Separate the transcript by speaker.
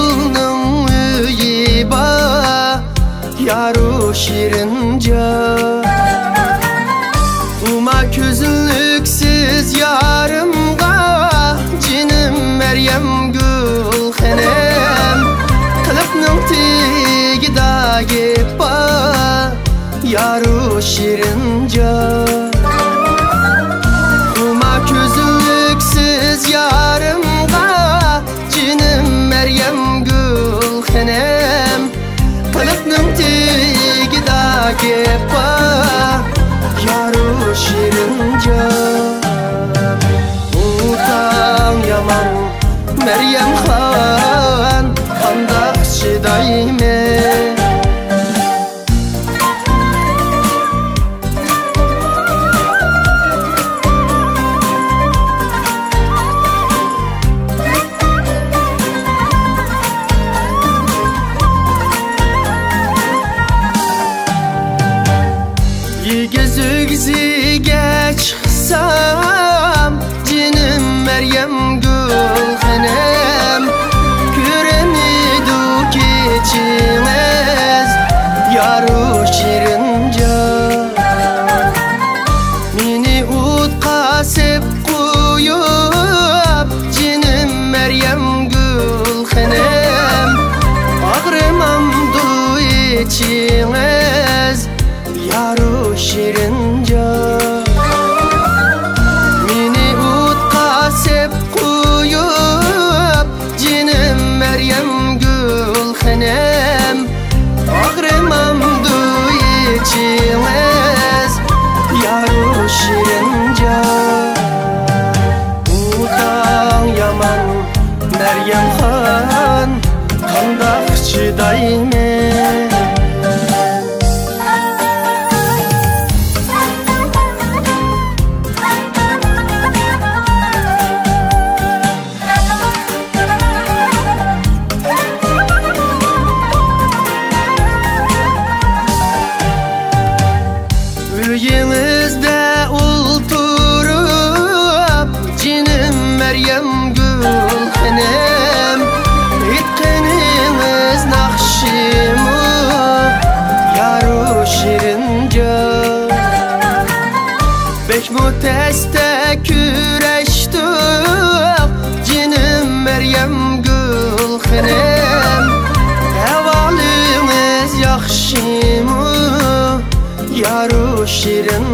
Speaker 1: gülnün üyi ba yaru şirinca. Uma közünlüksiz yarımga cinim Meryem Gülxenem Kılıpnın tigi da gepa yaru şirinca. Uma közünlüksiz yarımga cinim Meryem Gülxenem Kılıpnın tigi da gepa yaru şirinca. Utan yaman Meryem Han kandak şidayme. Yüzü geç sam cinim Meryem Gülxenem Küremidu geçmez yaru şirinca. Mini utqa sep koyup cinim Meryem Gülxenem Ağrımam du içmez yaru şirinca. Mini utqa sep koyup cinim Meryem Gülxenem Ağrımam du içmez yaru şirinca. Utan yaman Meryem Han kandak şidayme. Üyinizde ulturup cinim Meryem Gülxenem Etkeniniz nakşimu yaru şirinca. Bek muteste küreştik cinim Meryem Gülxenem Evalimiz yakşimu yaru şirin